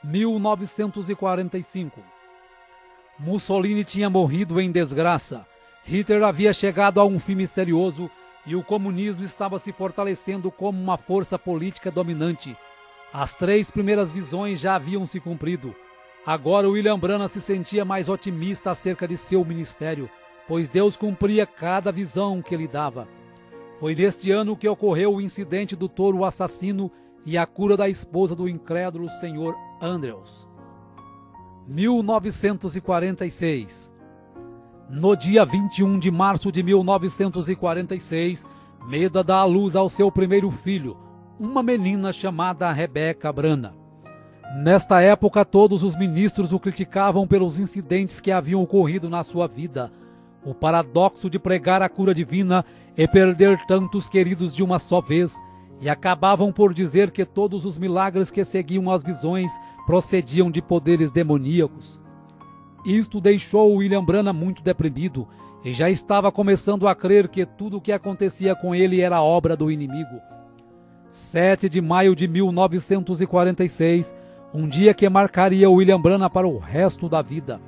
1945. Mussolini tinha morrido em desgraça. Hitler havia chegado a um fim misterioso e o comunismo estava se fortalecendo como uma força política dominante. As 3 primeiras visões já haviam se cumprido. Agora William Branham se sentia mais otimista acerca de seu ministério, pois Deus cumpria cada visão que ele dava. Foi neste ano que ocorreu o incidente do touro assassino e a cura da esposa do incrédulo Sr. Andrews. 1946. No dia 21 de março de 1946, Meda dá à luz ao seu primeiro filho, uma menina chamada Rebecca Branham. Nesta época, todos os ministros o criticavam pelos incidentes que haviam ocorrido na sua vida. O paradoxo de pregar a cura divina e perder tantos queridos de uma só vez, e acabavam por dizer que todos os milagres que seguiam as visões procediam de poderes demoníacos. Isto deixou William Branham muito deprimido e já estava começando a crer que tudo o que acontecia com ele era obra do inimigo. 7 de maio de 1946, um dia que marcaria William Branham para o resto da vida.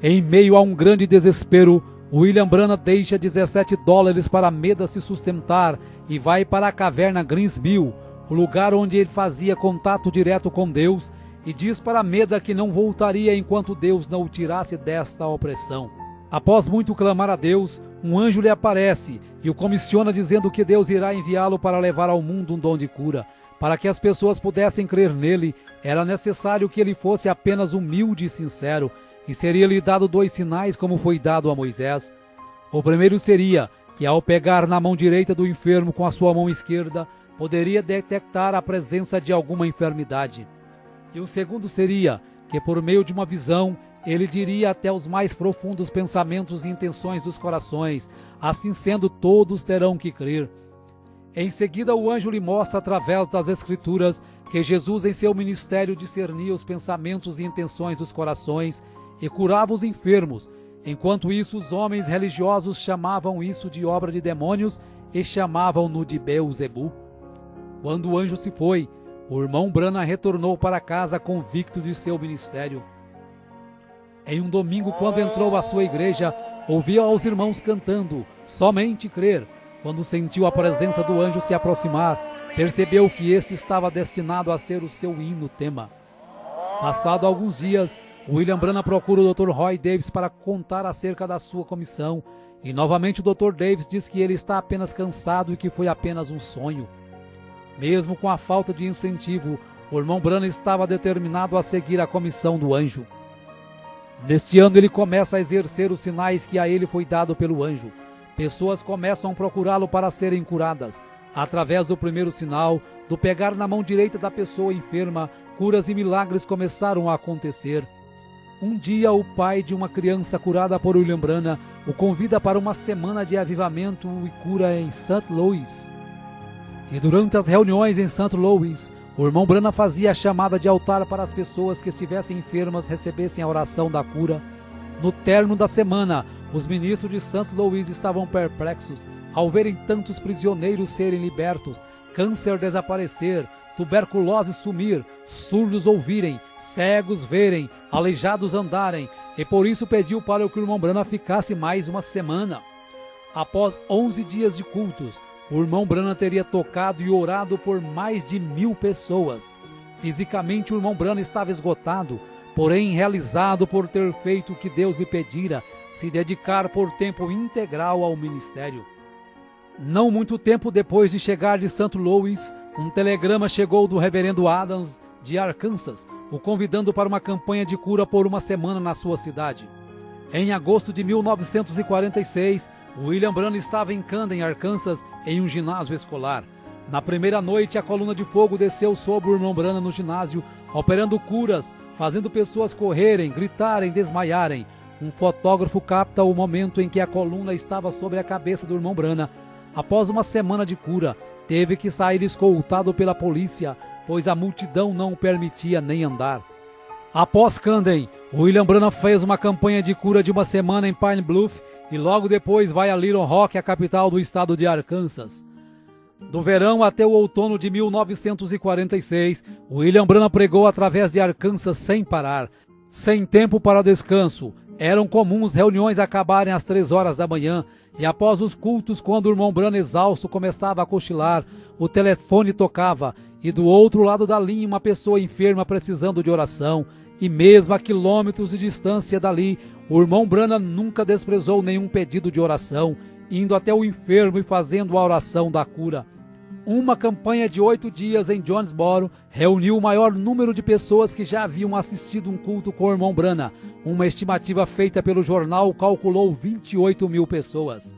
Em meio a um grande desespero, William Branham deixa $17 para Meda se sustentar e vai para a caverna Greensmill, o lugar onde ele fazia contato direto com Deus, e diz para Meda que não voltaria enquanto Deus não o tirasse desta opressão. Após muito clamar a Deus, um anjo lhe aparece e o comissiona dizendo que Deus irá enviá-lo para levar ao mundo um dom de cura. Para que as pessoas pudessem crer nele, era necessário que ele fosse apenas humilde e sincero, e seria-lhe dado 2 sinais como foi dado a Moisés. O primeiro seria que, ao pegar na mão direita do enfermo com a sua mão esquerda, poderia detectar a presença de alguma enfermidade. E o segundo seria que, por meio de uma visão, ele diria até os mais profundos pensamentos e intenções dos corações. Assim sendo, todos terão que crer. Em seguida, o anjo lhe mostra através das Escrituras que Jesus em seu ministério discernia os pensamentos e intenções dos corações e curava os enfermos. Enquanto isso, os homens religiosos chamavam isso de obra de demônios e chamavam-no de Beelzebu. Quando o anjo se foi, o irmão Branham retornou para casa convicto de seu ministério. Em um domingo, quando entrou à sua igreja, ouviu aos irmãos cantando "Somente crer". Quando sentiu a presença do anjo se aproximar, percebeu que este estava destinado a ser o seu hino tema. Passado alguns dias, William Branham procura o Dr. Roy Davis para contar acerca da sua comissão, e novamente o Dr. Davis diz que ele está apenas cansado e que foi apenas um sonho. Mesmo com a falta de incentivo, o irmão Branham estava determinado a seguir a comissão do anjo. Neste ano ele começa a exercer os sinais que a ele foi dado pelo anjo. Pessoas começam a procurá-lo para serem curadas. Através do primeiro sinal, do pegar na mão direita da pessoa enferma, curas e milagres começaram a acontecer. Um dia, o pai de uma criança curada por William Branham o convida para uma semana de avivamento e cura em St. Louis. E durante as reuniões em St. Louis, o irmão Branham fazia a chamada de altar para as pessoas que estivessem enfermas recebessem a oração da cura. No término da semana, os ministros de St. Louis estavam perplexos ao verem tantos prisioneiros serem libertos, câncer desaparecer, tuberculose sumir, surdos ouvirem, cegos verem, aleijados andarem, e por isso pediu para que o irmão Branham ficasse mais uma semana. Após 11 dias de cultos, o irmão Branham teria tocado e orado por mais de 1000 pessoas. Fisicamente, o irmão Branham estava esgotado, porém realizado por ter feito o que Deus lhe pedira, se dedicar por tempo integral ao ministério. Não muito tempo depois de chegar de St. Louis, um telegrama chegou do reverendo Adams de Arkansas, o convidando para uma campanha de cura por uma semana na sua cidade. Em agosto de 1946, William Branham estava em Camden, Arkansas, em um ginásio escolar. Na primeira noite, a coluna de fogo desceu sobre o irmão Branham no ginásio, operando curas, fazendo pessoas correrem, gritarem, desmaiarem. Um fotógrafo capta o momento em que a coluna estava sobre a cabeça do irmão Branham. Após uma semana de cura, teve que sair escoltado pela polícia, pois a multidão não o permitia nem andar. Após Camden, William Branham fez uma campanha de cura de uma semana em Pine Bluff e logo depois vai a Little Rock, a capital do estado de Arkansas. Do verão até o outono de 1946, William Branham pregou através de Arkansas sem parar, sem tempo para descanso. Eram comuns reuniões acabarem às 3 horas da manhã, e após os cultos, quando o irmão Branham exausto começava a cochilar, o telefone tocava, e do outro lado da linha uma pessoa enferma precisando de oração, e mesmo a quilômetros de distância dali, o irmão Branham nunca desprezou nenhum pedido de oração, indo até o enfermo e fazendo a oração da cura. Uma campanha de 8 dias em Jonesboro reuniu o maior número de pessoas que já haviam assistido um culto com o irmão Branham. Uma estimativa feita pelo jornal calculou 28 mil pessoas.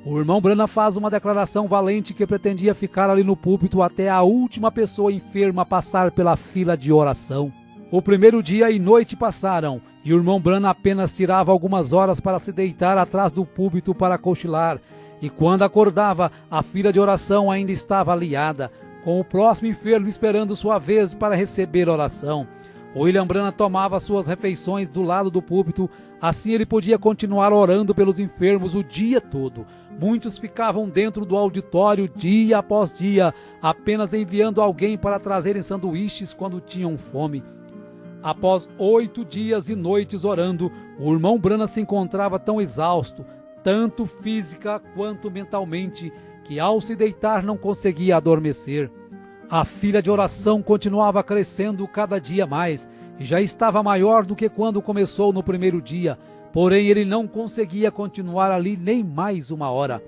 O irmão Branham faz uma declaração valente que pretendia ficar ali no púlpito até a última pessoa enferma passar pela fila de oração. O primeiro dia e noite passaram, e o irmão Branham apenas tirava algumas horas para se deitar atrás do púlpito para cochilar, e quando acordava, a fila de oração ainda estava aliada, com o próximo enfermo esperando sua vez para receber oração. William Branham tomava suas refeições do lado do púlpito, assim ele podia continuar orando pelos enfermos o dia todo. Muitos ficavam dentro do auditório dia após dia, apenas enviando alguém para trazerem sanduíches quando tinham fome. Após 8 dias e noites orando, o irmão Branham se encontrava tão exausto, tanto física quanto mentalmente, que ao se deitar não conseguia adormecer. A fila de oração continuava crescendo cada dia mais, e já estava maior do que quando começou no primeiro dia, porém ele não conseguia continuar ali nem mais uma hora.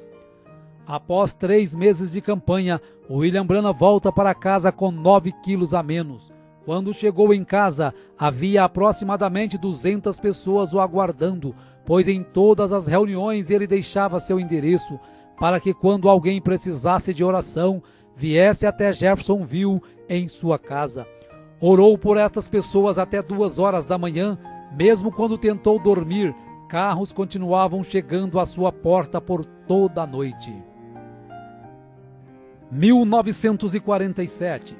Após 3 meses de campanha, William Branham volta para casa com 9 quilos a menos. Quando chegou em casa, havia aproximadamente 200 pessoas o aguardando, pois em todas as reuniões ele deixava seu endereço, para que quando alguém precisasse de oração, viesse até Jeffersonville em sua casa. Orou por estas pessoas até 2 horas da manhã, mesmo quando tentou dormir, carros continuavam chegando à sua porta por toda a noite. 1947.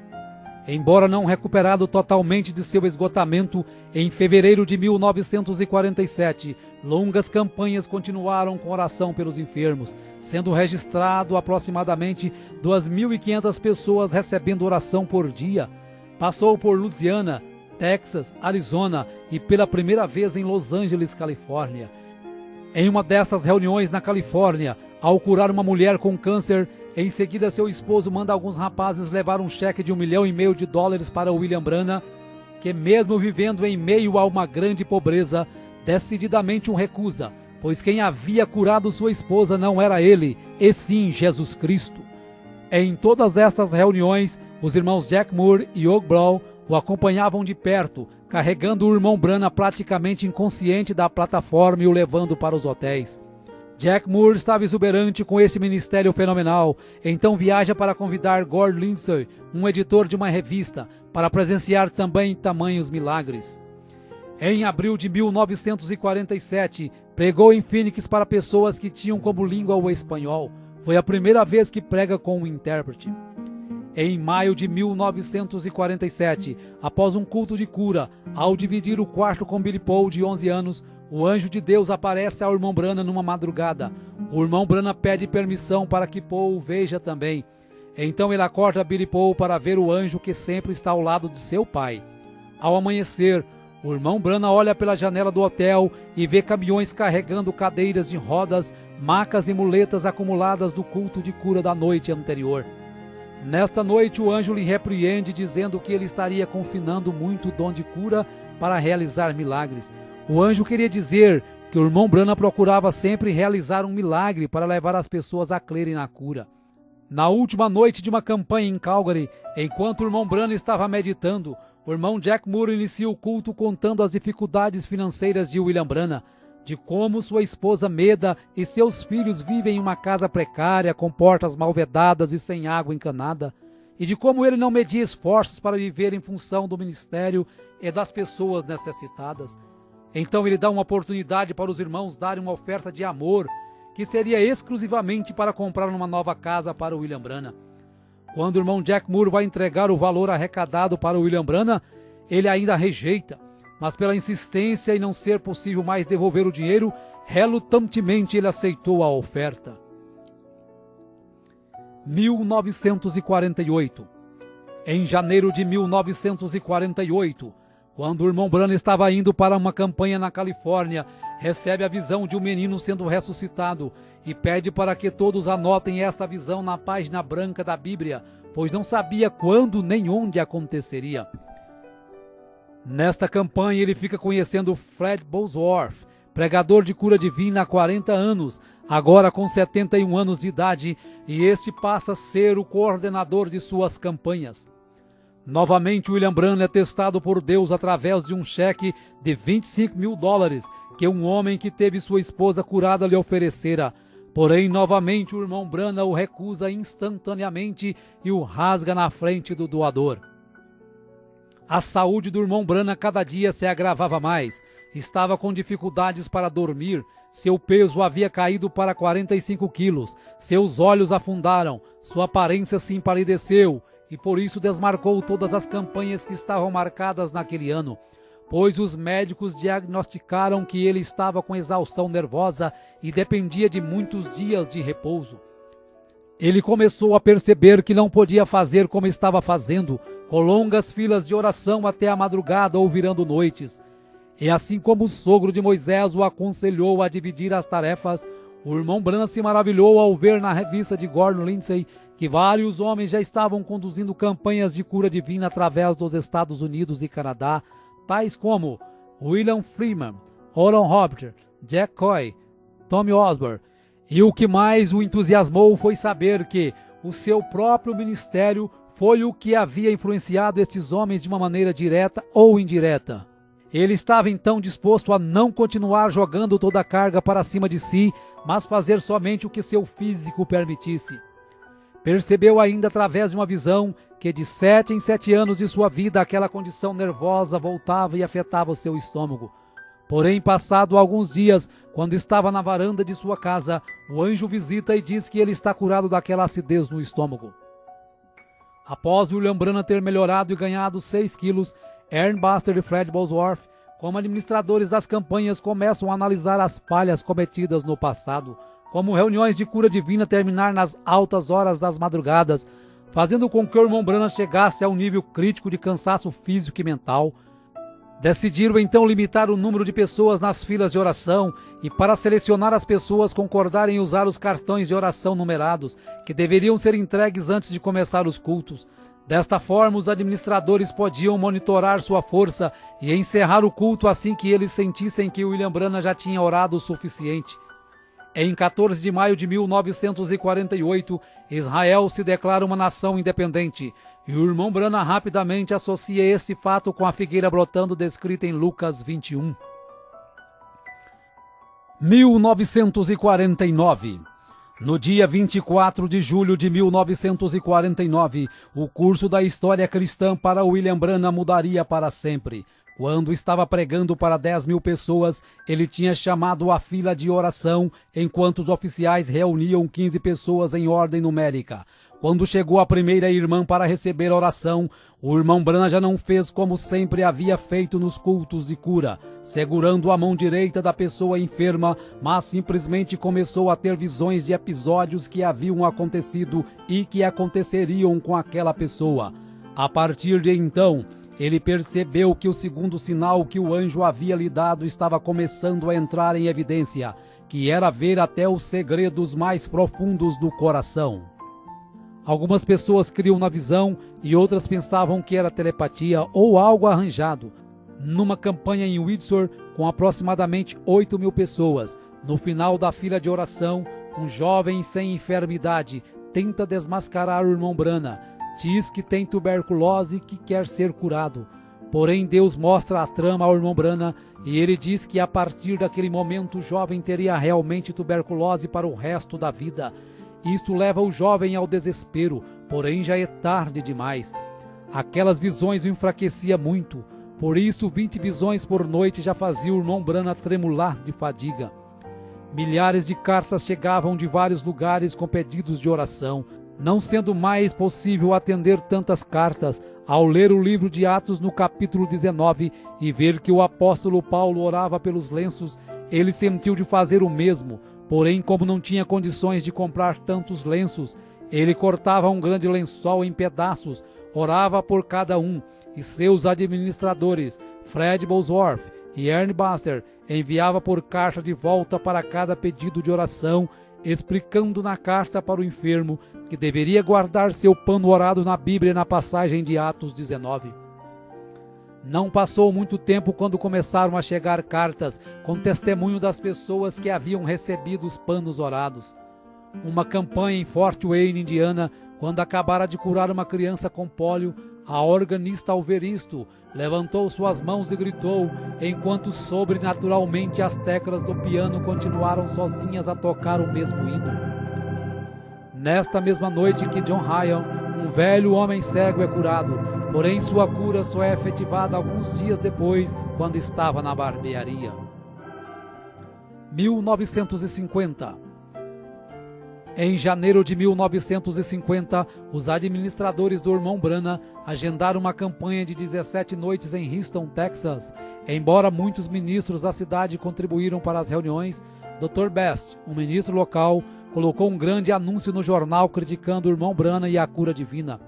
Embora não recuperado totalmente de seu esgotamento, em fevereiro de 1947, longas campanhas continuaram com oração pelos enfermos, sendo registrado aproximadamente 2.500 pessoas recebendo oração por dia. Passou por Louisiana, Texas, Arizona e pela primeira vez em Los Angeles, Califórnia. Em uma destas reuniões na Califórnia, ao curar uma mulher com câncer, em seguida seu esposo manda alguns rapazes levar um cheque de $1,5 milhão para William Branham, que mesmo vivendo em meio a uma grande pobreza, decididamente o recusa, pois quem havia curado sua esposa não era ele, e sim Jesus Cristo. Em todas estas reuniões, os irmãos Jack Moore e Hugh Blow o acompanhavam de perto, carregando o irmão Branham praticamente inconsciente da plataforma e o levando para os hotéis. Jack Moore estava exuberante com esse ministério fenomenal, então viaja para convidar Gord Lindsay, um editor de uma revista, para presenciar também tamanhos milagres. Em abril de 1947, pregou em Phoenix para pessoas que tinham como língua o espanhol. Foi a primeira vez que prega com um intérprete. Em maio de 1947, após um culto de cura, ao dividir o quarto com Billy Paul, de 11 anos, o anjo de Deus aparece ao irmão Branham numa madrugada. O irmão Branham pede permissão para que Paul o veja também. Então ele acorda Billy Paul para ver o anjo que sempre está ao lado de seu pai. Ao amanhecer, o irmão Branham olha pela janela do hotel e vê caminhões carregando cadeiras de rodas, macas e muletas acumuladas do culto de cura da noite anterior. Nesta noite o anjo lhe repreende, dizendo que ele estaria confinando muito o dom de cura para realizar milagres. O anjo queria dizer que o irmão Branham procurava sempre realizar um milagre para levar as pessoas a crerem na cura. Na última noite de uma campanha em Calgary, enquanto o irmão Branham estava meditando, o irmão Jack Moore inicia o culto contando as dificuldades financeiras de William Branham, de como sua esposa Meda e seus filhos vivem em uma casa precária, com portas mal vedadas e sem água encanada, e de como ele não media esforços para viver em função do ministério e das pessoas necessitadas. Então ele dá uma oportunidade para os irmãos darem uma oferta de amor, que seria exclusivamente para comprar uma nova casa para William Branham. Quando o irmão Jack Moore vai entregar o valor arrecadado para William Branham, ele ainda rejeita, mas pela insistência e não ser possível mais devolver o dinheiro, relutantemente ele aceitou a oferta. 1948. Em janeiro de 1948, quando o irmão Branham estava indo para uma campanha na Califórnia, recebe a visão de um menino sendo ressuscitado e pede para que todos anotem esta visão na página branca da Bíblia, pois não sabia quando nem onde aconteceria. Nesta campanha ele fica conhecendo Fred Bosworth, pregador de cura divina há 40 anos, agora com 71 anos de idade, e este passa a ser o coordenador de suas campanhas. Novamente, William Branham é testado por Deus através de um cheque de $25.000 que um homem que teve sua esposa curada lhe oferecera. Porém, novamente, o irmão Branham o recusa instantaneamente e o rasga na frente do doador. A saúde do irmão Branham cada dia se agravava mais. Estava com dificuldades para dormir, seu peso havia caído para 45 quilos, seus olhos afundaram, sua aparência se empalideceu, e por isso desmarcou todas as campanhas que estavam marcadas naquele ano, pois os médicos diagnosticaram que ele estava com exaustão nervosa e dependia de muitos dias de repouso. Ele começou a perceber que não podia fazer como estava fazendo, com longas filas de oração até a madrugada ou virando noites. E assim como o sogro de Moisés o aconselhou a dividir as tarefas, o irmão Branham se maravilhou ao ver na revista de Gordon Lindsay que vários homens já estavam conduzindo campanhas de cura divina através dos Estados Unidos e Canadá, tais como William Freeman, Oral Roberts, Jack Coy, Tommy Osborne. E o que mais o entusiasmou foi saber que o seu próprio ministério foi o que havia influenciado estes homens de uma maneira direta ou indireta. Ele estava então disposto a não continuar jogando toda a carga para cima de si, mas fazer somente o que seu físico permitisse. Percebeu ainda através de uma visão que de 7 em 7 anos de sua vida aquela condição nervosa voltava e afetava o seu estômago. Porém, passado alguns dias, quando estava na varanda de sua casa, o anjo visita e diz que ele está curado daquela acidez no estômago. Após William Branham ter melhorado e ganhado 6 quilos, Aaron Buster e Fred Bosworth, como administradores das campanhas, começam a analisar as falhas cometidas no passado, como reuniões de cura divina terminar nas altas horas das madrugadas, fazendo com que o irmão Branham chegasse a um nível crítico de cansaço físico e mental. Decidiram então limitar o número de pessoas nas filas de oração e, para selecionar as pessoas, concordarem em usar os cartões de oração numerados, que deveriam ser entregues antes de começar os cultos. Desta forma, os administradores podiam monitorar sua força e encerrar o culto assim que eles sentissem que William Branham já tinha orado o suficiente. Em 14 de maio de 1948, Israel se declara uma nação independente, e o irmão Branham rapidamente associa esse fato com a figueira brotando descrita em Lucas 21. 1949. No dia 24 de julho de 1949, o curso da história cristã para William Branham mudaria para sempre. Quando estava pregando para 10.000 pessoas, ele tinha chamado a fila de oração, enquanto os oficiais reuniam 15 pessoas em ordem numérica. Quando chegou a primeira irmã para receber a oração, o irmão Branham já não fez como sempre havia feito nos cultos de cura, segurando a mão direita da pessoa enferma, mas simplesmente começou a ter visões de episódios que haviam acontecido e que aconteceriam com aquela pessoa. A partir de então, ele percebeu que o segundo sinal que o anjo havia lhe dado estava começando a entrar em evidência, que era ver até os segredos mais profundos do coração. Algumas pessoas criam na visão e outras pensavam que era telepatia ou algo arranjado. Numa campanha em Windsor, com aproximadamente 8.000 pessoas, no final da fila de oração, um jovem sem enfermidade tenta desmascarar o irmão Branham. Diz que tem tuberculose e que quer ser curado. Porém, Deus mostra a trama ao irmão Branham e ele diz que a partir daquele momento o jovem teria realmente tuberculose para o resto da vida. Isto leva o jovem ao desespero, porém já é tarde demais. Aquelas visões o enfraqueciam muito, por isso 20 visões por noite já faziam o irmão Branham tremular de fadiga. Milhares de cartas chegavam de vários lugares com pedidos de oração. Não sendo mais possível atender tantas cartas, ao ler o livro de Atos no capítulo 19 e ver que o apóstolo Paulo orava pelos lenços, ele sentiu de fazer o mesmo, porém como não tinha condições de comprar tantos lenços, Ele cortava um grande lençol em pedaços, orava por cada um, e seus administradores, Fred Bosworth e Ernie Buster, enviava por carta de volta para cada pedido de oração, explicando na carta para o enfermo que deveria guardar seu pano orado na Bíblia na passagem de Atos 19. Não passou muito tempo quando começaram a chegar cartas com testemunho das pessoas que haviam recebido os panos orados. Uma campanha em Fort Wayne, Indiana, quando acabara de curar uma criança com pólio, a organista, ao ver isto, levantou suas mãos e gritou, enquanto sobrenaturalmente as teclas do piano continuaram sozinhas a tocar o mesmo hino. Nesta mesma noite que John Ryan, um velho homem cego, é curado, porém sua cura só é efetivada alguns dias depois, quando estava na barbearia. 1950. Em janeiro de 1950, os administradores do irmão Branham agendaram uma campanha de 17 noites em Houston, Texas. Embora muitos ministros da cidade contribuíram para as reuniões, Dr. Best, um ministro local, colocou um grande anúncio no jornal criticando o irmão Branham e a cura divina.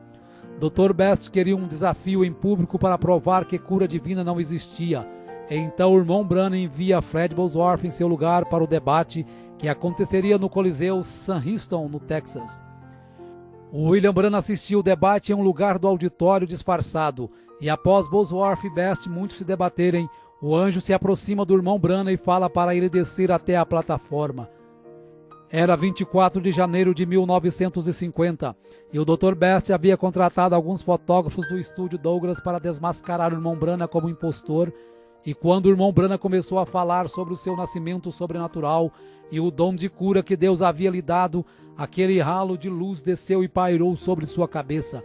Dr. Best queria um desafio em público para provar que cura divina não existia. Então o irmão Branham envia Fred Bosworth em seu lugar para o debate que aconteceria no Coliseu Sam Houston, no Texas. O William Branham assistiu o debate em um lugar do auditório disfarçado, e após Bosworth e Best muitos se debaterem, o anjo se aproxima do irmão Branham e fala para ele descer até a plataforma. Era 24 de janeiro de 1950, e o Dr. Best havia contratado alguns fotógrafos do estúdio Douglas para desmascarar o irmão Branham como impostor. E quando o irmão Branham começou a falar sobre o seu nascimento sobrenatural e o dom de cura que Deus havia lhe dado, aquele ralo de luz desceu e pairou sobre sua cabeça.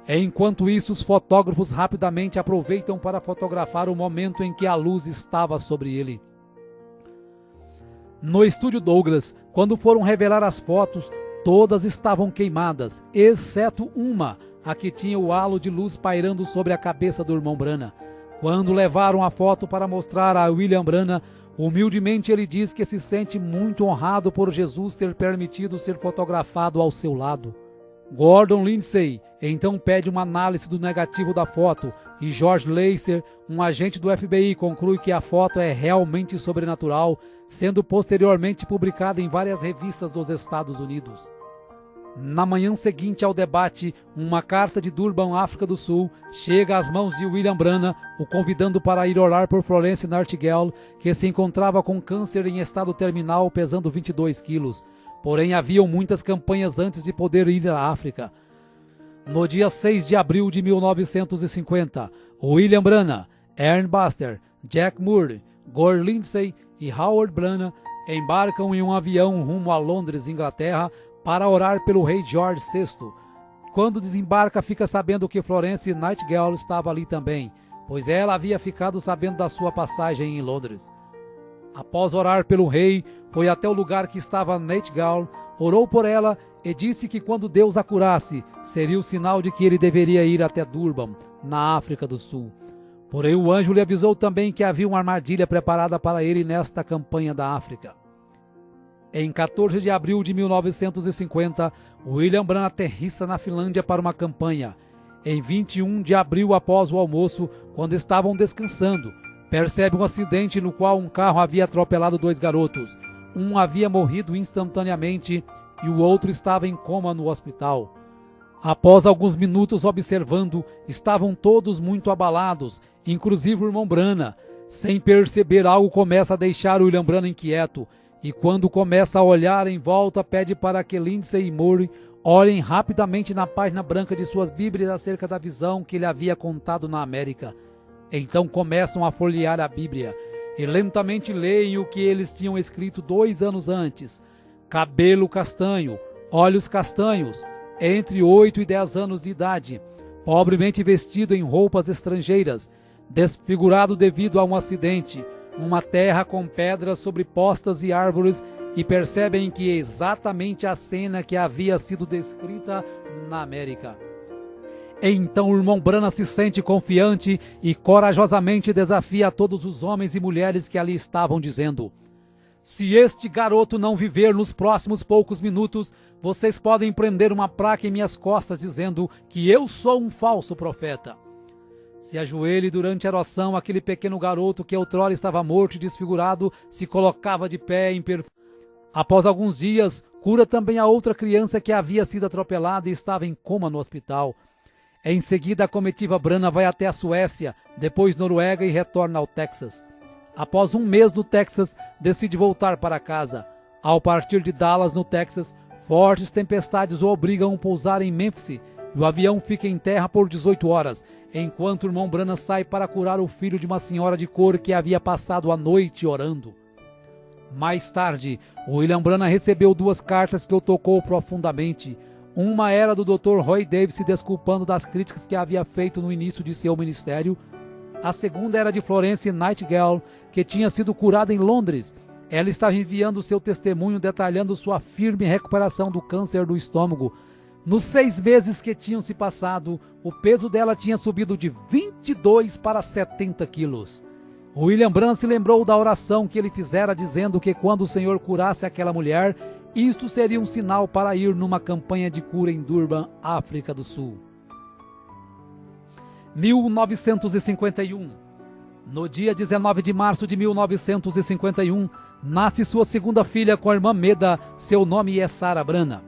Enquanto isso, os fotógrafos rapidamente aproveitam para fotografar o momento em que a luz estava sobre ele. No estúdio Douglas, quando foram revelar as fotos, todas estavam queimadas, exceto uma, a que tinha o halo de luz pairando sobre a cabeça do irmão Branham. Quando levaram a foto para mostrar a William Branham, humildemente ele diz que se sente muito honrado por Jesus ter permitido ser fotografado ao seu lado. Gordon Lindsay então pede uma análise do negativo da foto e George Lacer, um agente do FBI, conclui que a foto é realmente sobrenatural, sendo posteriormente publicada em várias revistas dos Estados Unidos. Na manhã seguinte ao debate, uma carta de Durban, África do Sul, chega às mãos de William Branham, o convidando para ir orar por Florence Nightingale, que se encontrava com câncer em estado terminal, pesando 22 quilos. Porém, haviam muitas campanhas antes de poder ir à África. No dia 6 de abril de 1950, William Branham, Ernie Buster, Jack Moore, Gore Lindsay e Howard Branham embarcam em um avião rumo a Londres, Inglaterra, para orar pelo rei George VI. Quando desembarca, fica sabendo que Florence Nightingale estava ali também, pois ela havia ficado sabendo da sua passagem em Londres. Após orar pelo rei, foi até o lugar que estava Nightingale, orou por ela e disse que quando Deus a curasse, seria o sinal de que ele deveria ir até Durban, na África do Sul. Porém, o anjo lhe avisou também que havia uma armadilha preparada para ele nesta campanha da África. Em 14 de abril de 1950, William Branham aterrissa na Finlândia para uma campanha. Em 21 de abril, após o almoço, quando estavam descansando, percebe um acidente no qual um carro havia atropelado 2 garotos. Um havia morrido instantaneamente e o outro estava em coma no hospital. Após alguns minutos observando, estavam todos muito abalados, inclusive o irmão Branham. Sem perceber, algo começa a deixar o William Branham inquieto. E quando começa a olhar em volta, pede para que Lindsay e Moore olhem rapidamente na página branca de suas Bíblias acerca da visão que ele havia contado na América. Então começam a folhear a Bíblia e lentamente leem o que eles tinham escrito 2 anos antes. Cabelo castanho, olhos castanhos, entre 8 e 10 anos de idade, pobremente vestido em roupas estrangeiras, desfigurado devido a um acidente, uma terra com pedras sobrepostas e árvores, e percebem que é exatamente a cena que havia sido descrita na América. Então o irmão Branham se sente confiante e corajosamente desafia a todos os homens e mulheres que ali estavam, dizendo: Se este garoto não viver nos próximos poucos minutos, vocês podem prender uma placa em minhas costas dizendo que eu sou um falso profeta. Se ajoelhe durante a oração, aquele pequeno garoto que outrora estava morto e desfigurado se colocava de pé em perfeito. Após alguns dias, cura também a outra criança que havia sido atropelada e estava em coma no hospital. Em seguida, a comitiva Brana vai até a Suécia, depois Noruega e retorna ao Texas. Após um mês no Texas, decide voltar para casa. Ao partir de Dallas, no Texas, fortes tempestades o obrigam a pousar em Memphis e o avião fica em terra por 18 horas, enquanto o irmão Branham sai para curar o filho de uma senhora de cor que havia passado a noite orando. Mais tarde, William Branham recebeu 2 cartas que o tocou profundamente. Uma era do Dr. Roy Davis se desculpando das críticas que havia feito no início de seu ministério. A segunda era de Florence Nightingale, que tinha sido curada em Londres. Ela estava enviando seu testemunho detalhando sua firme recuperação do câncer do estômago. Nos 6 meses que tinham se passado, o peso dela tinha subido de 22 para 70 quilos. William Branham se lembrou da oração que ele fizera dizendo que quando o Senhor curasse aquela mulher, isto seria um sinal para ir numa campanha de cura em Durban, África do Sul. 1951. No dia 19 de março de 1951, nasce sua segunda filha com a irmã Meda, seu nome é Sarah Branham.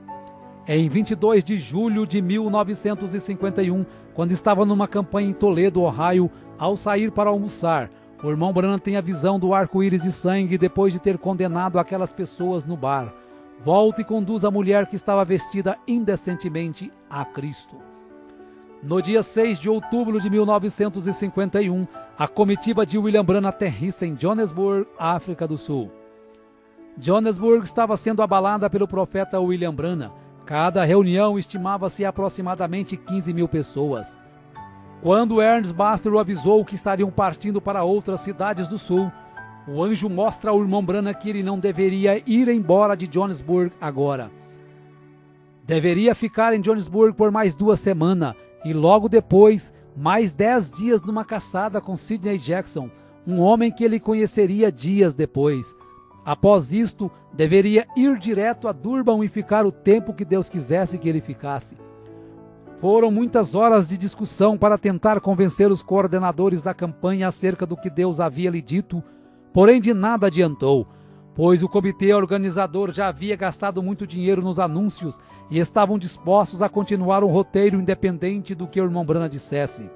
Em 22 de julho de 1951, quando estava numa campanha em Toledo, Ohio, ao sair para almoçar, o irmão Branham tem a visão do arco-íris de sangue depois de ter condenado aquelas pessoas no bar. Volta e conduz a mulher que estava vestida indecentemente a Cristo. No dia 6 de outubro de 1951, a comitiva de William Branham aterrissa em Johannesburg, África do Sul. Johannesburg estava sendo abalada pelo profeta William Branham. Cada reunião estimava-se aproximadamente 15 mil pessoas. Quando Ernest Baxter o avisou que estariam partindo para outras cidades do sul, o anjo mostra ao irmão Branham que ele não deveria ir embora de Johannesburg agora. Deveria ficar em Johannesburg por mais 2 semanas e logo depois, mais 10 dias numa caçada com Sidney Jackson, um homem que ele conheceria dias depois. Após isto, deveria ir direto a Durban e ficar o tempo que Deus quisesse que ele ficasse. Foram muitas horas de discussão para tentar convencer os coordenadores da campanha acerca do que Deus havia lhe dito, porém de nada adiantou, pois o comitê organizador já havia gastado muito dinheiro nos anúncios e estavam dispostos a continuar um roteiro independente do que o irmão Branham dissesse.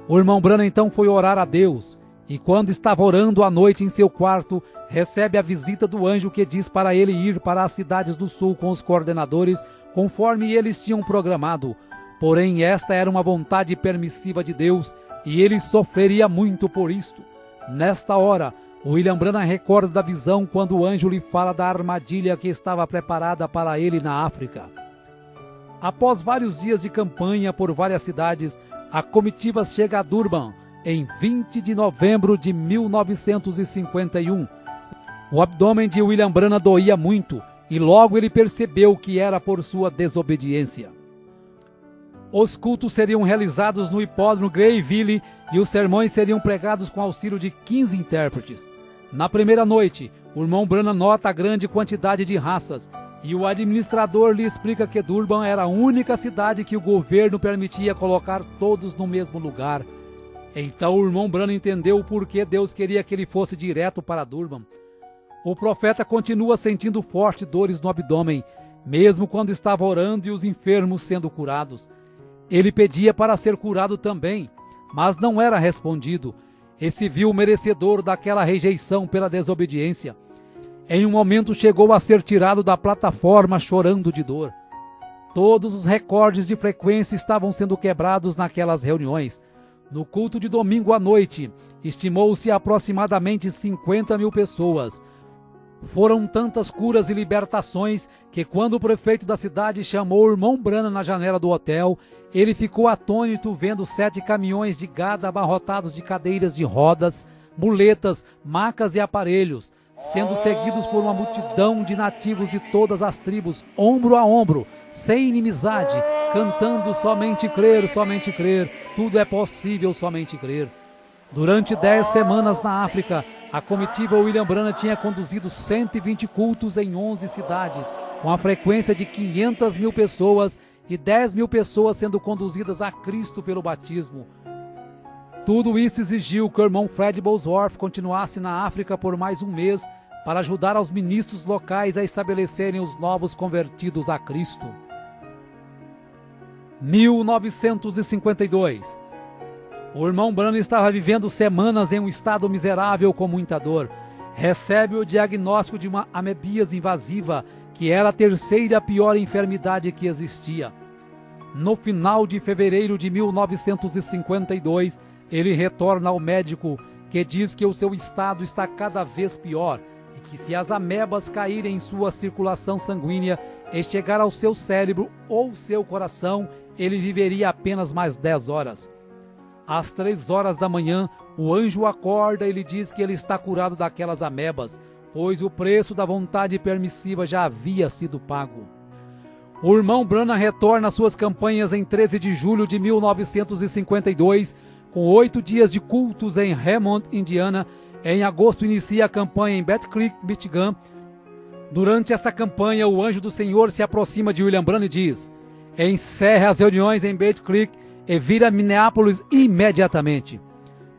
O irmão Branham então foi orar a Deus, e quando estava orando à noite em seu quarto, recebe a visita do anjo que diz para ele ir para as cidades do sul com os coordenadores, conforme eles tinham programado. Porém, esta era uma vontade permissiva de Deus, e ele sofreria muito por isto. Nesta hora, William Branham recorda da visão quando o anjo lhe fala da armadilha que estava preparada para ele na África. Após vários dias de campanha por várias cidades, a comitiva chega a Durban, em 20 de novembro de 1951. O abdômen de William Branham doía muito, e logo ele percebeu que era por sua desobediência. Os cultos seriam realizados no hipódromo Greyville e os sermões seriam pregados com auxílio de 15 intérpretes. Na primeira noite, o irmão Branham nota a grande quantidade de raças e o administrador lhe explica que Durban era a única cidade que o governo permitia colocar todos no mesmo lugar. Então o irmão Branham entendeu o porquê Deus queria que ele fosse direto para Durban. O profeta continua sentindo fortes dores no abdômen, mesmo quando estava orando e os enfermos sendo curados. Ele pedia para ser curado também, mas não era respondido, e se viu merecedor daquela rejeição pela desobediência. Em um momento chegou a ser tirado da plataforma chorando de dor. Todos os recordes de frequência estavam sendo quebrados naquelas reuniões. No culto de domingo à noite, estimou-se aproximadamente 50 mil pessoas. Foram tantas curas e libertações que quando o prefeito da cidade chamou o irmão Branham na janela do hotel, ele ficou atônito vendo 7 caminhões de gado abarrotados de cadeiras de rodas, muletas, macas e aparelhos, sendo seguidos por uma multidão de nativos de todas as tribos, ombro a ombro, sem inimizade, cantando somente crer, tudo é possível somente crer. Durante 10 semanas na África, a comitiva William Branham tinha conduzido 120 cultos em 11 cidades, com a frequência de 500 mil pessoas e 10 mil pessoas sendo conduzidas a Cristo pelo batismo. Tudo isso exigiu que o irmão Fred Bosworth continuasse na África por mais um mês para ajudar aos ministros locais a estabelecerem os novos convertidos a Cristo. 1952. O irmão Branham estava vivendo semanas em um estado miserável com muita dor. Recebe o diagnóstico de uma amebíase invasiva, que era a terceira pior enfermidade que existia. No final de fevereiro de 1952, ele retorna ao médico, que diz que o seu estado está cada vez pior e que se as amebas caírem em sua circulação sanguínea e chegar ao seu cérebro ou seu coração, ele viveria apenas mais 10 horas. Às 3 horas da manhã, o anjo acorda e lhe diz que ele está curado daquelas amebas, pois o preço da vontade permissiva já havia sido pago. O irmão Branham retorna às suas campanhas em 13 de julho de 1952, com 8 dias de cultos em Hammond, Indiana. Em agosto inicia a campanha em Battle Creek, Michigan. Durante esta campanha, o anjo do Senhor se aproxima de William Branham e diz: encerre as reuniões em Battle Creek e vira a Minneapolis imediatamente.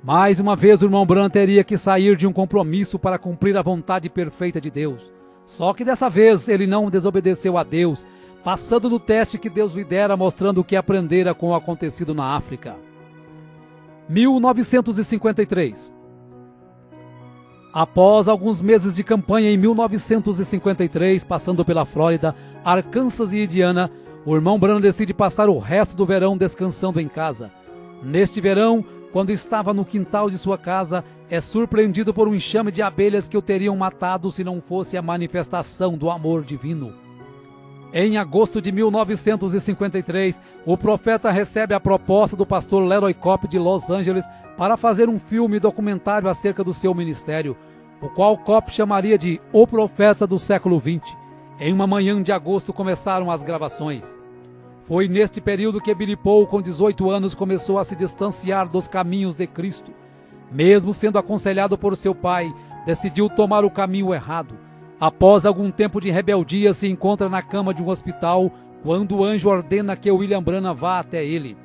Mais uma vez o irmão Branham teria que sair de um compromisso para cumprir a vontade perfeita de Deus. Só que dessa vez ele não desobedeceu a Deus, passando no teste que Deus lhe dera, mostrando o que aprendera com o acontecido na África. 1953. Após alguns meses de campanha em 1953, passando pela Flórida, Arkansas e Indiana, o irmão Branham decide passar o resto do verão descansando em casa. Neste verão, quando estava no quintal de sua casa, é surpreendido por um enxame de abelhas que o teriam matado se não fosse a manifestação do amor divino. Em agosto de 1953, o profeta recebe a proposta do pastor Leroy Cope de Los Angeles para fazer um filme documentário acerca do seu ministério, o qual Cope chamaria de O Profeta do Século XX. Em uma manhã de agosto começaram as gravações. Foi neste período que Billy Paul, com 18 anos, começou a se distanciar dos caminhos de Cristo. Mesmo sendo aconselhado por seu pai, decidiu tomar o caminho errado. Após algum tempo de rebeldia, se encontra na cama de um hospital, quando o anjo ordena que William Branham vá até ele.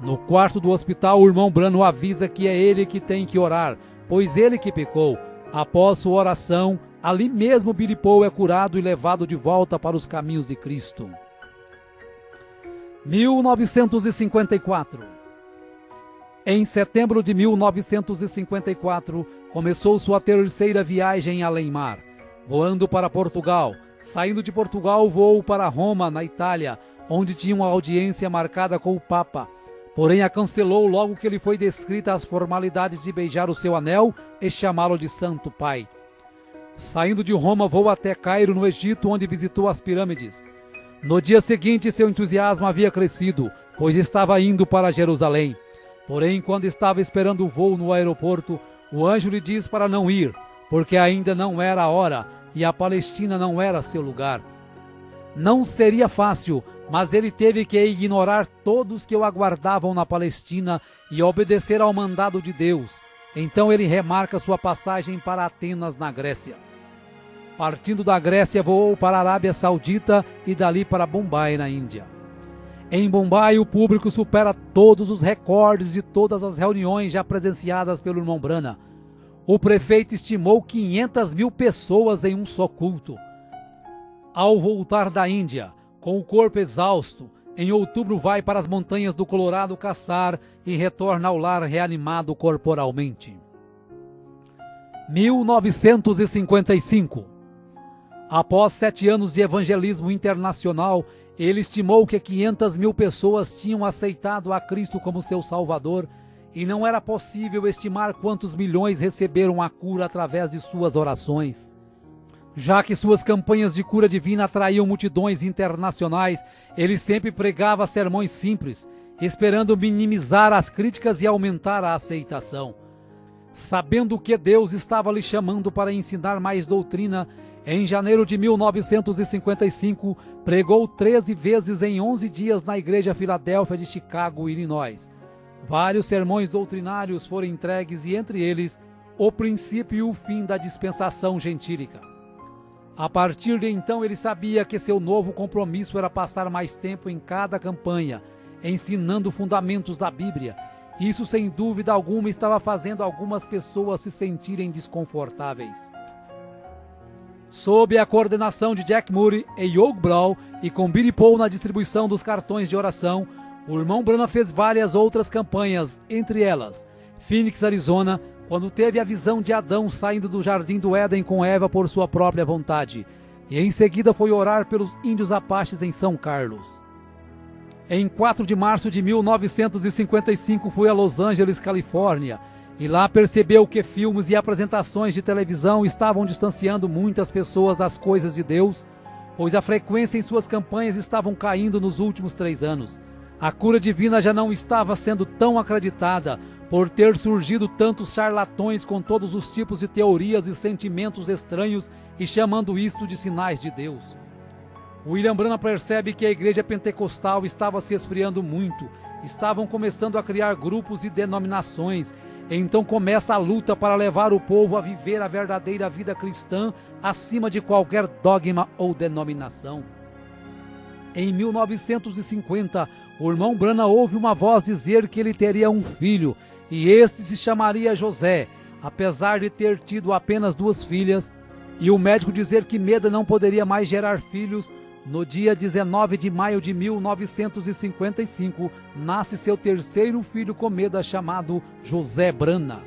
No quarto do hospital, o irmão Branham avisa que é ele que tem que orar, pois ele que pecou. Após sua oração, ali mesmo Billy Paul é curado e levado de volta para os caminhos de Cristo. 1954. Em setembro de 1954, começou sua terceira viagem além-mar, voando para Portugal. Saindo de Portugal, voou para Roma, na Itália, onde tinha uma audiência marcada com o Papa. Porém, a cancelou logo que lhe foi descrita as formalidades de beijar o seu anel e chamá-lo de Santo Pai. Saindo de Roma, voou até Cairo, no Egito, onde visitou as pirâmides. No dia seguinte, seu entusiasmo havia crescido, pois estava indo para Jerusalém. Porém, quando estava esperando o voo no aeroporto, o anjo lhe diz para não ir, porque ainda não era a hora e a Palestina não era seu lugar. Não seria fácil, mas ele teve que ignorar todos que o aguardavam na Palestina e obedecer ao mandado de Deus. Então ele remarca sua passagem para Atenas, na Grécia. Partindo da Grécia, voou para a Arábia Saudita e dali para Bombai, na Índia. Em Bombai, o público supera todos os recordes de todas as reuniões já presenciadas pelo irmão Branham. O prefeito estimou 500 mil pessoas em um só culto. Ao voltar da Índia, com o corpo exausto, em outubro vai para as montanhas do Colorado caçar e retorna ao lar reanimado corporalmente. 1955. Após 7 anos de evangelismo internacional, ele estimou que 500 mil pessoas tinham aceitado a Cristo como seu Salvador, e não era possível estimar quantos milhões receberam a cura através de suas orações. Já que suas campanhas de cura divina atraíam multidões internacionais, ele sempre pregava sermões simples, esperando minimizar as críticas e aumentar a aceitação. Sabendo que Deus estava lhe chamando para ensinar mais doutrina, em janeiro de 1955, pregou 13 vezes em 11 dias na Igreja Filadélfia de Chicago, Illinois. Vários sermões doutrinários foram entregues e, entre eles, o princípio e o fim da dispensação gentílica. A partir de então ele sabia que seu novo compromisso era passar mais tempo em cada campanha, ensinando fundamentos da Bíblia. Isso, sem dúvida alguma, estava fazendo algumas pessoas se sentirem desconfortáveis. Sob a coordenação de Jack Moody e Hugh Brown e com Billy Paul na distribuição dos cartões de oração, o irmão Branham fez várias outras campanhas, entre elas Phoenix, Arizona, quando teve a visão de Adão saindo do jardim do Éden com Eva por sua própria vontade, e em seguida foi orar pelos índios apaches em São Carlos. Em 4 de março de 1955 foi a Los Angeles, Califórnia, e lá percebeu que filmes e apresentações de televisão estavam distanciando muitas pessoas das coisas de Deus, pois a frequência em suas campanhas estavam caindo nos últimos 3 anos. A cura divina já não estava sendo tão acreditada, por ter surgido tantos charlatões com todos os tipos de teorias e sentimentos estranhos e chamando isto de sinais de Deus. William Branham percebe que a igreja pentecostal estava se esfriando muito, estavam começando a criar grupos e denominações, então começa a luta para levar o povo a viver a verdadeira vida cristã acima de qualquer dogma ou denominação. Em 1950, o irmão Branham ouve uma voz dizer que ele teria um filho, e este se chamaria José, apesar de ter tido apenas 2 filhas, e o médico dizer que Meda não poderia mais gerar filhos. No dia 19 de maio de 1955, nasce seu terceiro filho com Meda, chamado José Branham.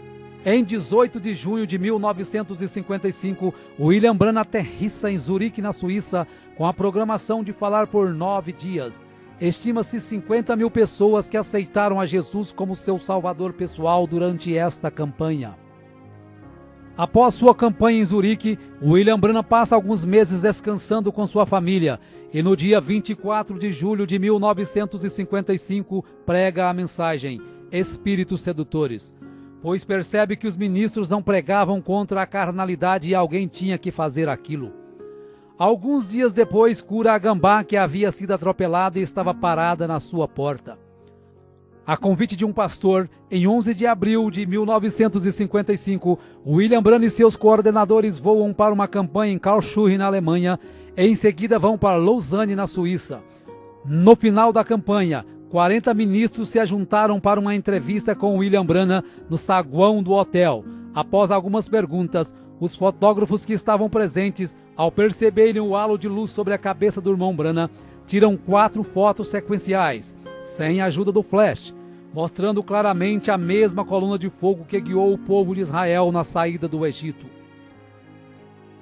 Em 18 de junho de 1955, William Branham aterrissa em Zurique, na Suíça, com a programação de falar por 9 dias. Estima-se 50.000 pessoas que aceitaram a Jesus como seu salvador pessoal durante esta campanha. Após sua campanha em Zurique, William Branham passa alguns meses descansando com sua família e no dia 24 de julho de 1955 prega a mensagem Espíritos Sedutores, pois percebe que os ministros não pregavam contra a carnalidade e alguém tinha que fazer aquilo. Alguns dias depois, cura a gambá que havia sido atropelada e estava parada na sua porta. A convite de um pastor, em 11 de abril de 1955, William Branham e seus coordenadores voam para uma campanha em Karlsruhe, na Alemanha, e em seguida vão para Lausanne, na Suíça. No final da campanha, 40 ministros se ajuntaram para uma entrevista com William Branham no saguão do hotel. Após algumas perguntas, os fotógrafos que estavam presentes, ao perceberem o halo de luz sobre a cabeça do irmão Branham, tiram 4 fotos sequenciais, sem a ajuda do flash, mostrando claramente a mesma coluna de fogo que guiou o povo de Israel na saída do Egito.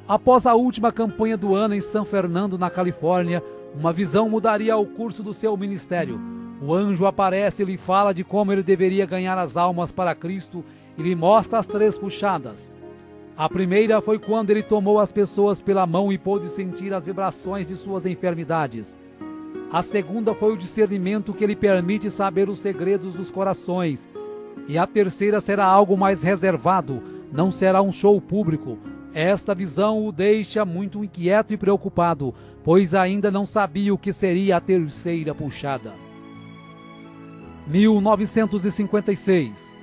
Após a última campanha do ano em San Fernando, na Califórnia, uma visão mudaria o curso do seu ministério. O anjo aparece e lhe fala de como ele deveria ganhar as almas para Cristo e lhe mostra as 3 puxadas. A primeira foi quando ele tomou as pessoas pela mão e pôde sentir as vibrações de suas enfermidades. A segunda foi o discernimento que lhe permite saber os segredos dos corações. E a terceira será algo mais reservado, não será um show público. Esta visão o deixa muito inquieto e preocupado, pois ainda não sabia o que seria a terceira puxada. 1956.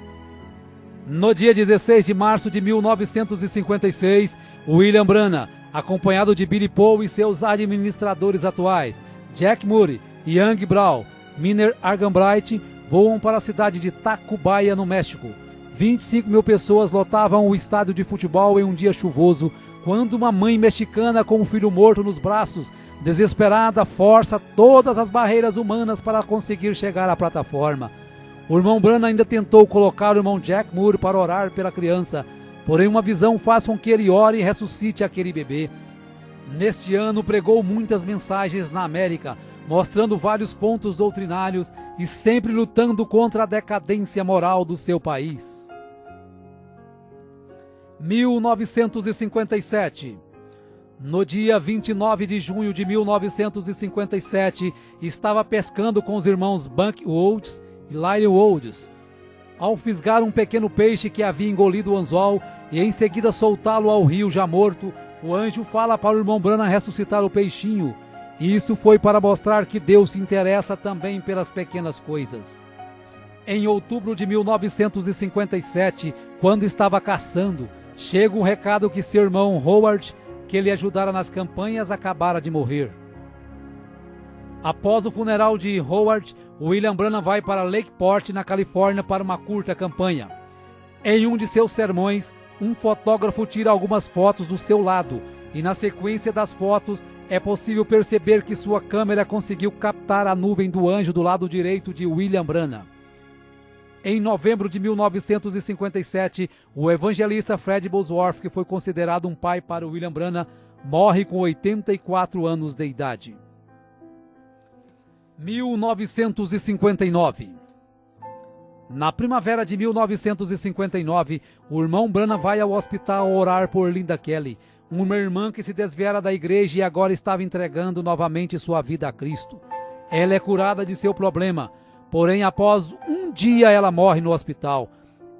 No dia 16 de março de 1956, William Branham, acompanhado de Billy Paul e seus administradores atuais, Jack Moody, Young Brown, Miner Arganbright, voam para a cidade de Tacubaya, no México. 25.000 pessoas lotavam o estádio de futebol em um dia chuvoso, quando uma mãe mexicana com um filho morto nos braços, desesperada, força todas as barreiras humanas para conseguir chegar à plataforma. O irmão Branham ainda tentou colocar o irmão Jack Moore para orar pela criança, porém uma visão faz com que ele ore e ressuscite aquele bebê. Neste ano pregou muitas mensagens na América, mostrando vários pontos doutrinários e sempre lutando contra a decadência moral do seu país. 1957. No dia 29 de junho de 1957, estava pescando com os irmãos Buck Woods e Lyle Woods. Ao fisgar um pequeno peixe que havia engolido o anzol e em seguida soltá-lo ao rio já morto, o anjo fala para o irmão Branham ressuscitar o peixinho. Isso foi para mostrar que Deus se interessa também pelas pequenas coisas. Em outubro de 1957, quando estava caçando, chega um recado que seu irmão Howard, que lhe ajudara nas campanhas, acabara de morrer. Após o funeral de Howard, William Branham vai para Lakeport, na Califórnia, para uma curta campanha. Em um de seus sermões, um fotógrafo tira algumas fotos do seu lado, e na sequência das fotos é possível perceber que sua câmera conseguiu captar a nuvem do anjo do lado direito de William Branham. Em novembro de 1957, o evangelista Fred Bosworth, que foi considerado um pai para William Branham, morre com 84 anos de idade. 1959. Na primavera de 1959, o irmão Branham vai ao hospital orar por Linda Kelly, uma irmã que se desviara da igreja e agora estava entregando novamente sua vida a Cristo. Ela é curada de seu problema, porém após um dia ela morre no hospital.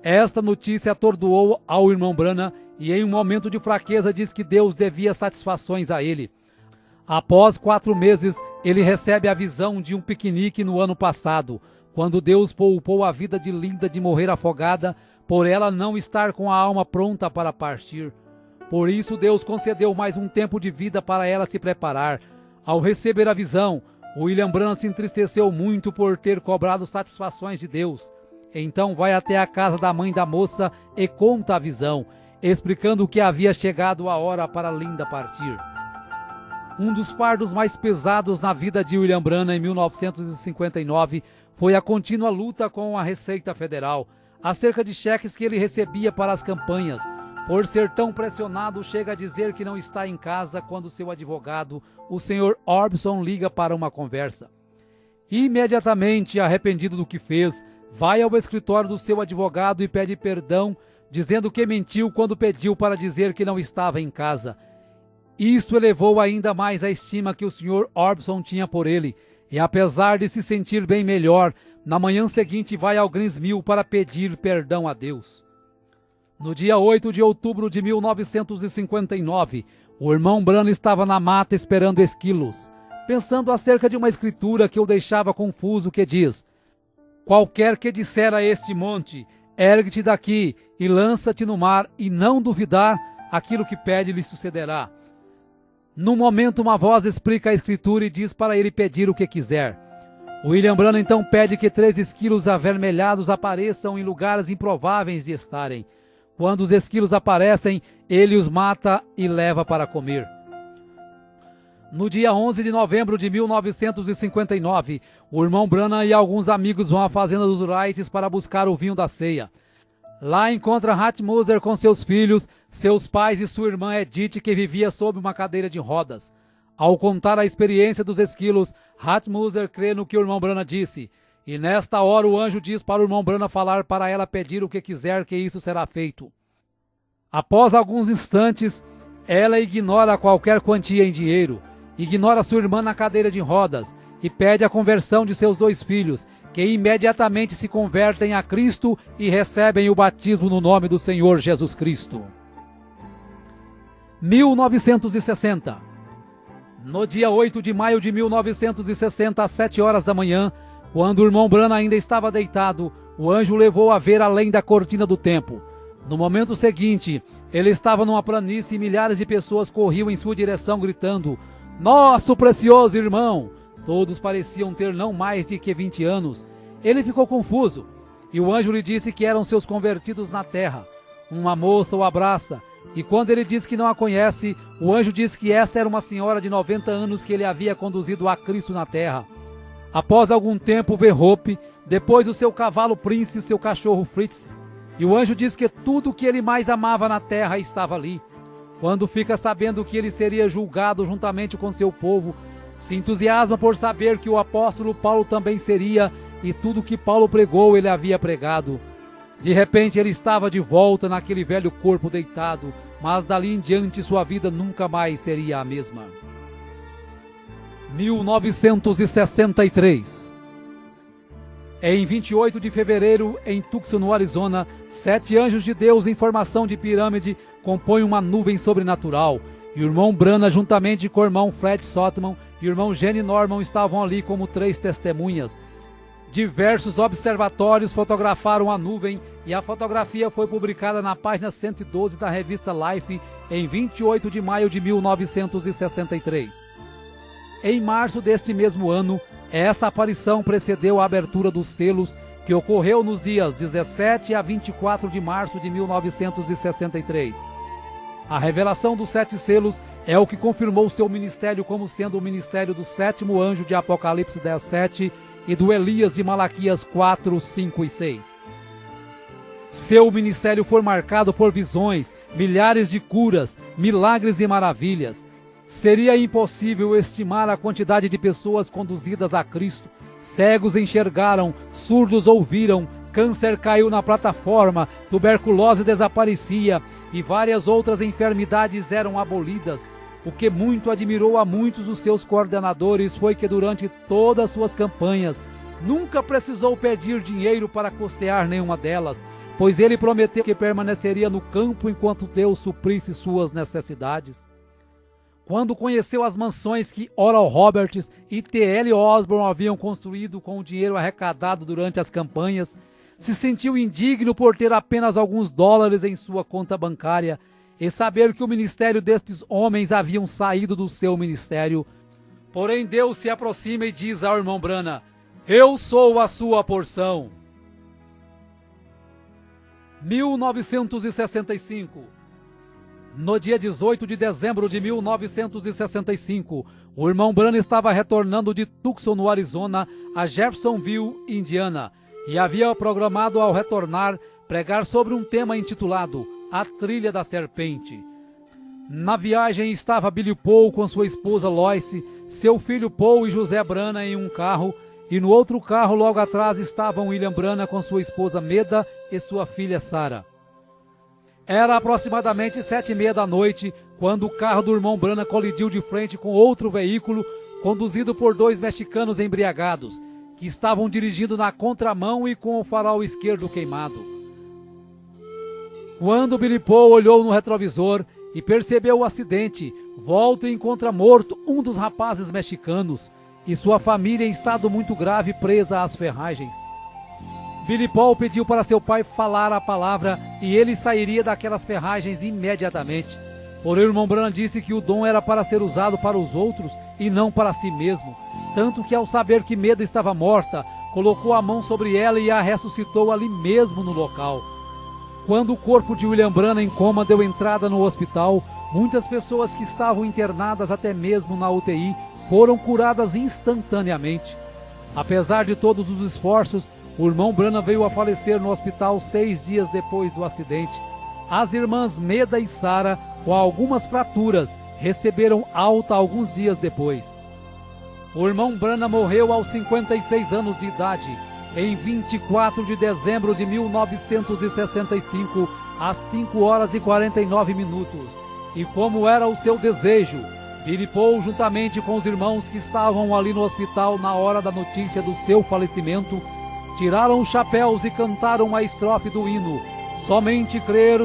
Esta notícia atordoou ao irmão Branham e em um momento de fraqueza diz que Deus devia satisfações a ele. Após 4 meses, ele recebe a visão de um piquenique no ano passado, quando Deus poupou a vida de Linda de morrer afogada, por ela não estar com a alma pronta para partir. Por isso Deus concedeu mais um tempo de vida para ela se preparar. Ao receber a visão, William Branham se entristeceu muito por ter cobrado satisfações de Deus. Então vai até a casa da mãe da moça e conta a visão, explicando que havia chegado a hora para Linda partir. Um dos fardos mais pesados na vida de William Branham em 1959 foi a contínua luta com a Receita Federal, acerca de cheques que ele recebia para as campanhas. Por ser tão pressionado, chega a dizer que não está em casa quando seu advogado, o Sr. Orbison, liga para uma conversa. Imediatamente, arrependido do que fez, vai ao escritório do seu advogado e pede perdão, dizendo que mentiu quando pediu para dizer que não estava em casa. Isto elevou ainda mais a estima que o Sr. Orbison tinha por ele, e apesar de se sentir bem melhor, na manhã seguinte vai ao Greens Mill para pedir perdão a Deus. No dia 8 de outubro de 1959, o irmão Branham estava na mata esperando esquilos, pensando acerca de uma escritura que o deixava confuso, que diz: qualquer que disser a este monte, ergue-te daqui e lança-te no mar, e não duvidar, aquilo que pede lhe sucederá. No momento, uma voz explica a escritura e diz para ele pedir o que quiser. William Branham então pede que 3 esquilos avermelhados apareçam em lugares improváveis de estarem. Quando os esquilos aparecem, ele os mata e leva para comer. No dia 11 de novembro de 1959, o irmão Branham e alguns amigos vão à fazenda dos Wrights para buscar o vinho da ceia. Lá encontra Hat Moser com seus filhos, seus pais e sua irmã Edith, que vivia sob uma cadeira de rodas. Ao contar a experiência dos esquilos, Hat Moser crê no que o irmão Branham disse, e nesta hora o anjo diz para o irmão Branham falar para ela pedir o que quiser, que isso será feito. Após alguns instantes, ela ignora qualquer quantia em dinheiro, ignora sua irmã na cadeira de rodas e pede a conversão de seus 2 filhos, que imediatamente se convertem a Cristo e recebem o batismo no nome do Senhor Jesus Cristo. 1960. No dia 8 de maio de 1960, às 7 horas da manhã, quando o irmão Branham ainda estava deitado, o anjo o levou a ver além da cortina do templo. No momento seguinte, ele estava numa planície e milhares de pessoas corriam em sua direção gritando: "Nosso precioso irmão!" Todos pareciam ter não mais de que 20 anos. Ele ficou confuso, e o anjo lhe disse que eram seus convertidos na terra. Uma moça o abraça, e quando ele diz que não a conhece, o anjo diz que esta era uma senhora de 90 anos que ele havia conduzido a Cristo na terra. Após algum tempo vê Hope, depois o seu cavalo Prince e o seu cachorro Fritz, e o anjo diz que tudo o que ele mais amava na terra estava ali. Quando fica sabendo que ele seria julgado juntamente com seu povo, se entusiasma por saber que o apóstolo Paulo também seria, e tudo que Paulo pregou ele havia pregado. De repente ele estava de volta naquele velho corpo deitado, mas dali em diante sua vida nunca mais seria a mesma. 1963. Em 28 de fevereiro, em Tucson, no Arizona, 7 anjos de Deus em formação de pirâmide compõem uma nuvem sobrenatural, e o irmão Branham, juntamente com o irmão Fred Sotman e o irmão Gene Norman, estavam ali como 3 testemunhas. Diversos observatórios fotografaram a nuvem e a fotografia foi publicada na página 112 da revista Life em 28 de maio de 1963. Em março deste mesmo ano, essa aparição precedeu a abertura dos selos, que ocorreu nos dias 17 a 24 de março de 1963. A revelação dos 7 selos é o que confirmou seu ministério como sendo o ministério do 7º anjo de Apocalipse 10:7 e do Elias de Malaquias 4, 5 e 6. Seu ministério foi marcado por visões, milhares de curas, milagres e maravilhas. Seria impossível estimar a quantidade de pessoas conduzidas a Cristo. Cegos enxergaram, surdos ouviram, câncer caiu na plataforma, tuberculose desaparecia e várias outras enfermidades eram abolidas. O que muito admirou a muitos dos seus coordenadores foi que durante todas suas campanhas nunca precisou pedir dinheiro para custear nenhuma delas, pois ele prometeu que permaneceria no campo enquanto Deus suprisse suas necessidades. Quando conheceu as mansões que Oral Roberts e T.L. Osborne haviam construído com o dinheiro arrecadado durante as campanhas, se sentiu indigno por ter apenas alguns dólares em sua conta bancária e saber que o ministério destes homens haviam saído do seu ministério. Porém, Deus se aproxima e diz ao irmão Branham: "Eu sou a sua porção." 1965. No dia 18 de dezembro de 1965, o irmão Branham estava retornando de Tucson, no Arizona, a Jeffersonville, Indiana, e havia programado ao retornar pregar sobre um tema intitulado A Trilha da Serpente. Na viagem estava Billy Paul com sua esposa Lois, seu filho Paul e José Branham em um carro, e no outro carro logo atrás estavam William Branham com sua esposa Meda e sua filha Sarah. Era aproximadamente 7:30 da noite quando o carro do irmão Branham colidiu de frente com outro veículo conduzido por 2 mexicanos embriagados, que estavam dirigindo na contramão e com o farol esquerdo queimado. Quando Billy Paul olhou no retrovisor e percebeu o acidente, volta e encontra morto um dos rapazes mexicanos e sua família em estado muito grave presa às ferragens. Billy Paul pediu para seu pai falar a palavra e ele sairia daquelas ferragens imediatamente. Porém, o irmão Branham disse que o dom era para ser usado para os outros e não para si mesmo. Tanto que, ao saber que Meda estava morta, colocou a mão sobre ela e a ressuscitou ali mesmo no local. Quando o corpo de William Branham em coma deu entrada no hospital, muitas pessoas que estavam internadas até mesmo na UTI foram curadas instantaneamente. Apesar de todos os esforços, o irmão Branham veio a falecer no hospital 6 dias depois do acidente. As irmãs Meda e Sarah, com algumas fraturas, receberam alta alguns dias depois. O irmão Branham morreu aos 56 anos de idade, em 24 de dezembro de 1965, às 5h49. E como era o seu desejo, Billy Paul, juntamente com os irmãos que estavam ali no hospital na hora da notícia do seu falecimento, tiraram os chapéus e cantaram a estrofe do hino: somente crer,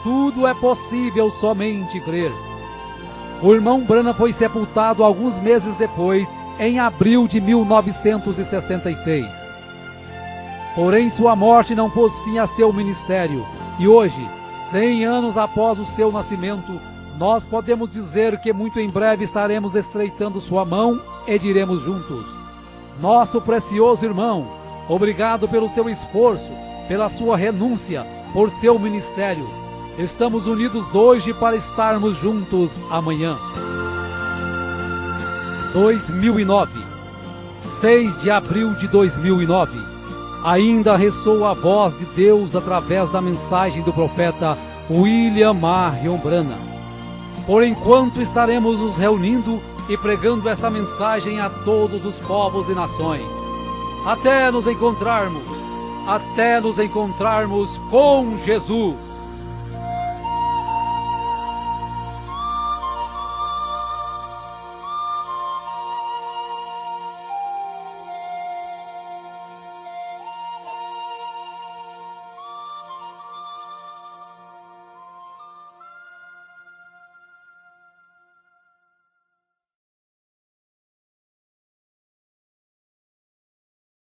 tudo é possível, somente crer. O irmão Branham foi sepultado alguns meses depois, em abril de 1966. Porém, sua morte não pôs fim a seu ministério, e hoje, 100 anos após o seu nascimento, nós podemos dizer que muito em breve estaremos estreitando sua mão e diremos juntos: nosso precioso irmão, obrigado pelo seu esforço, pela sua renúncia, por seu ministério. Estamos unidos hoje para estarmos juntos amanhã. 2009, 6 de abril de 2009. Ainda ressoa a voz de Deus através da mensagem do profeta William Marion Branham. Por enquanto estaremos nos reunindo e pregando esta mensagem a todos os povos e nações. Até nos encontrarmos com Jesus.